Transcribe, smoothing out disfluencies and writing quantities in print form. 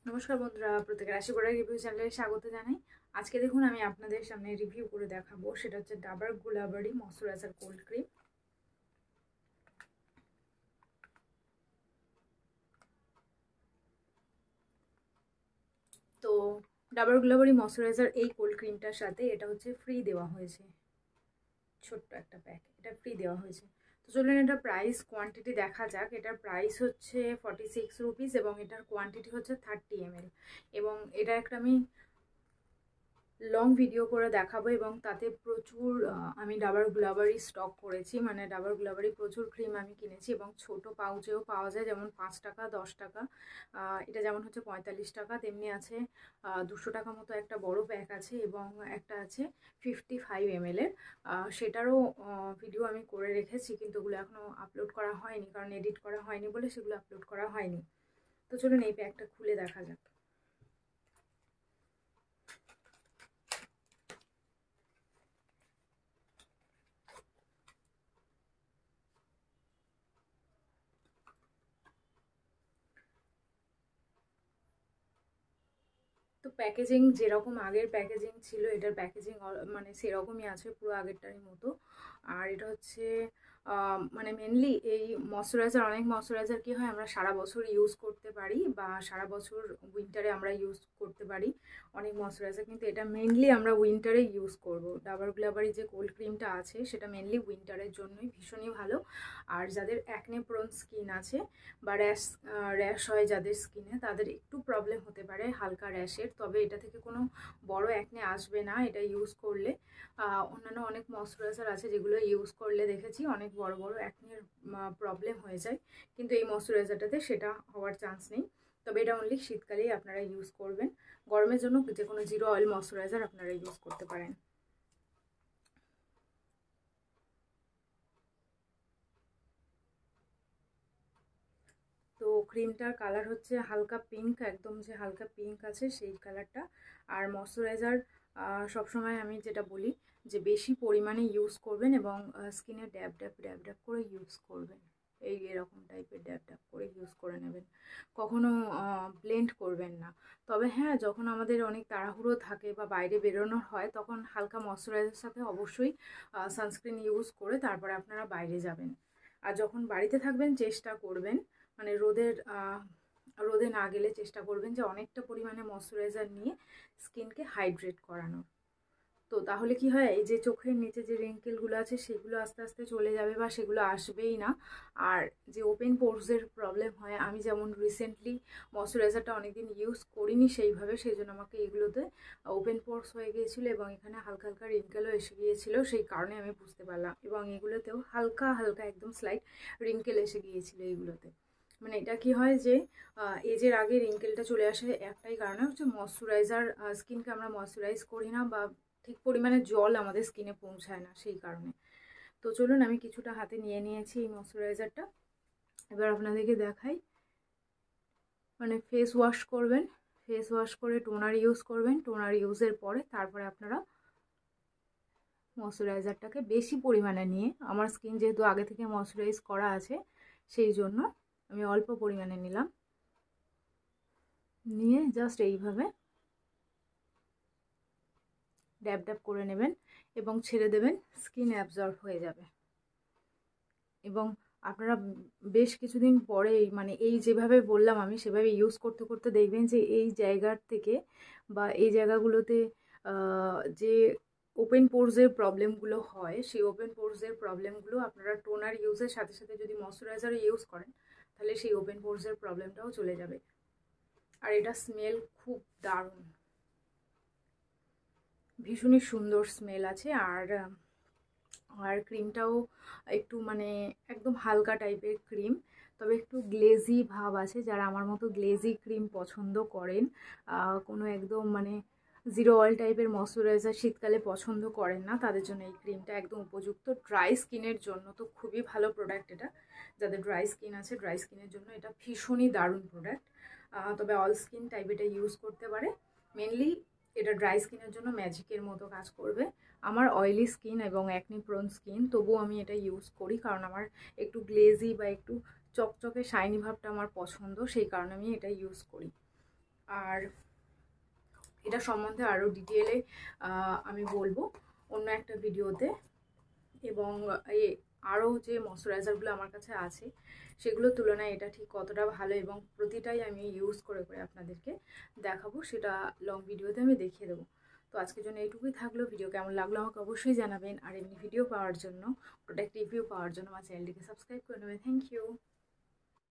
নমস্কার বন্ধুরা, প্রত্যেকের রাশিফল রিভিউ চ্যানেলে স্বাগত জানাই। আজকে দেখুন আমি আপনাদের সামনে রিভিউ করে দেখাবো, সেটা হচ্ছে Dabur Gulabari moisturiser cold cream. তো ডাবর গুলাবরি ময়শ্চারাইজার এই কোল্ড ক্রিমটার সাথে এটা হচ্ছে ফ্রি দেওয়া হয়েছে, ছোট্ট একটা প্যাক, এটা ফ্রি দেওয়া হয়েছে। তো চলুন এটা প্রাইস কোয়ান্টিটি দেখা যাক। এটার প্রাইস হচ্ছে 46 রুপিস এবং এটার কোয়ান্টিটি হচ্ছে 30 ml। এবং এটা একটা আমি লং ভিডিও করে দেখাবো এবং তাতে প্রচুর আমি ডাবর গুলাবরি স্টক করেছি, মানে ডাবর গুলাবরি প্রচুর ক্রিম আমি কিনেছি এবং ছোট পাউচেও পাওয়া যায়, যেমন 5 টাকা 10 টাকা। এটা যেমন হচ্ছে 45 টাকা, তেমনি আছে 200 টাকা মতো একটা বড় প্যাক আছে এবং একটা আছে 55 ml এর। সেটারও ভিডিও আমি করে রেখেছি, কিন্তু ওগুলো এখনও আপলোড করা হয়নি, কারণ এডিট করা হয়নি বলে সেগুলো আপলোড করা হয়নি। তো চলুন এই প্যাকটা খুলে দেখা যাক। তো প্যাকেজিং যেরকম আগের প্যাকেজিং ছিল, এটার প্যাকেজিং মানে সেরকমই আছে, পুরো আগেরটারই মতো। আর এটা হচ্ছে মানে মেনলি এই ময়শ্চারাইজার, অনেক ময়শ্চারাইজার কী হয় আমরা সারা বছর ইউজ করতে পারি বা সারা বছর উইন্টারে আমরা ইউজ করতে পারি অনেক ময়শ্চারাইজার, কিন্তু এটা মেনলি আমরা উইন্টারে ইউজ করব। ডাবর গ্লাবারি যে কোল্ড ক্রিমটা আছে সেটা মেনলি উইন্টারের জন্যই ভীষণই ভালো। আর যাদের অ্যাকনে প্রোন স্কিন আছে বা র্যাশ হয় যাদের স্কিনে, তাদের একটু প্রবলেম হতে পারে হালকা র্যাশের, তবে এটা থেকে কোনো বড় অ্যাকনে আসবে না এটা ইউজ করলে। অন্যান্য অনেক ময়শ্চারাইজার আছে যেগুলো ইউজ করলে দেখেছি অনেক বড় বড় অ্যাকনের প্রবলেম হয়ে যায়, কিন্তু এই ময়শ্চারাইজারটাতে সেটা হওয়ার চান্স নেই। তবে এটা অনলি শীতকালেই আপনারা ইউজ করবেন, গরমের জন্য যে কোনো জিরো অয়েল ময়শ্চারাইজার আপনারা ইউজ করতে পারেন। তো ক্রিমটার কালার হচ্ছে হালকা পিঙ্ক, একদম যে হালকা পিঙ্ক আছে সেই কালারটা। আর ময়শ্চারাইজার সবসময় আমি যেটা বলি যে বেশি পরিমাণে ইউজ করবেন এবং স্কিনে ড্যাব ড্যাব ড্যাব ড্যাব করে ইউজ করবেন, এরকম টাইপের ড্যাব ড্যাব করে ইউজ করে নেবেন, কখনো ব্লেন্ড করবেন না। তবে হ্যাঁ, যখন আমাদের অনেক তাড়াহুড়ো থাকে বা বাইরে বেরোনোর হয় তখন হালকা ময়শ্চারাইজারের সাথে অবশ্যই সানস্ক্রিন ইউজ করে তারপরে আপনারা বাইরে যাবেন। আর যখন বাড়িতে থাকবেন চেষ্টা করবেন মানে রোদে না গেলে চেষ্টা করবেন যে অনেকটা পরিমাণে ময়শ্চারাইজার নিয়ে স্কিনকে হাইড্রেট করানো। তো তাহলে কি হয়, এই যে চোখের নিচে যে রিঙ্কেলগুলো আছে সেগুলো আস্তে আস্তে চলে যাবে বা সেগুলো আসবেই না। আর যে ওপেন পোরসের প্রবলেম হয়, আমি যেমন রিসেন্টলি ময়শ্চারাইজারটা অনেকদিন ইউজ করিনি সেইভাবে, সেই জন্য আমাকে এগুলোতে ওপেন পোরস হয়ে গিয়েছিলো এবং এখানে হালকা হালকা রিঙ্কেলও এসে গিয়েছিলো, সেই কারণে আমি বুঝতে পারলাম। এবং এগুলোতেও হালকা হালকা একদম স্লাইট রিঙ্কেল এসে গিয়েছিলো এগুলোতে। মানে এটা কি হয় যে এজের আগে রিঙ্কেলটা চলে আসে একটাই কারণে হচ্ছে ময়শ্চারাইজার, স্কিনকে আমরা ময়শ্চারাইজ করি না বা ঠিক পরিমাণে জল আমাদের স্কিনে পৌঁছায় না সেই কারণে। তো চলুন আমি কিছুটা হাতে নিয়ে নিয়েছি এই ময়শ্চারাইজারটা, এবার আপনাদেরকে দেখাই। মানে ফেস ওয়াশ করবেন, ফেস ওয়াশ করে টোনার ইউজ করবেন, টোনার ইউজের পরে তারপরে আপনারা ময়শ্চারাইজারটাকে বেশি পরিমাণে নিয়ে, আমার স্কিন যেহেতু আগে থেকে ময়শ্চারাইজ করা আছে সেই জন্য আমি অল্প পরিমাণে নিলাম, নিয়ে জাস্ট এইভাবে ড্যাব ড্যাব করে নেবেন এবং ছেড়ে দেবেন, স্কিন অ্যাবজর্ব হয়ে যাবে। এবং আপনারা বেশ কিছুদিন পরে মানে এই যেভাবে বললাম আমি সেভাবে ইউজ করতে করতে দেখবেন যে এই জায়গার থেকে বা এই জায়গাগুলোতে যে ওপেন পোরসের প্রবলেমগুলো হয় সেই ওপেন পোরসের প্রবলেমগুলো আপনারা টোনার ইউজের সাথে সাথে যদি ময়শ্চারাইজারও ইউজ করেন তাহলে সেই ওপেন পোরসের প্রবলেমটাও চলে যাবে। আর এটা স্মেল খুব দারুণ, ভীষণই সুন্দর স্মেল আছে। আর ক্রিমটাও একটু মানে একদম হালকা টাইপের ক্রিম, তবে একটু গ্লেজি ভাব আছে, যারা আমার মতো গ্লেজি ক্রিম পছন্দ করেন, কোনো একদম মানে জিরো অয়েল টাইপের ময়শ্চারাইজার শীতকালে পছন্দ করেন না, তাদের জন্য এই ক্রিমটা একদম উপযুক্ত। ড্রাই স্কিনের জন্য তো খুবই ভালো প্রোডাক্ট এটা, যাদের ড্রাই স্কিন আছে ড্রাই স্কিনের জন্য এটা ভীষণই দারুণ প্রোডাক্ট। তবে অল স্কিন টাইপ এটা ইউজ করতে পারে, মেনলি এটা ড্রাই স্কিনের জন্য ম্যাজিকের মতো কাজ করবে। আমার অয়েলি স্কিন এবং অ্যাকনি প্রোন স্কিন, তবুও আমি এটা ইউজ করি কারণ আমার একটু গ্লেজি বা একটু চকচকে শাইনি ভাবটা আমার পছন্দ, সেই কারণে আমি এটা ইউজ করি। আর এটা সম্বন্ধে আরও ডিটেলে আমি বলবো অন্য একটা ভিডিওতে। এবং আরও যে ময়শ্চারাইজারগুলো আমার কাছে আছে সেগুলোর তুলনায় এটা ঠিক কতটা ভালো এবং প্রতিটাই আমি ইউজ করে করে আপনাদেরকে দেখাবো, সেটা লং ভিডিওতে আমি দেখিয়ে দেবো। তো আজকের জন্য এইটুকুই থাকলো। ভিডিও কেমন লাগলো আমাকে অবশ্যই জানাবেন। আর এমনি ভিডিও পাওয়ার জন্য, প্রোডাক্ট রিভিউ পাওয়ার জন্য আমার চ্যানেলটিকে সাবস্ক্রাইব করে নেবেন। Thank you.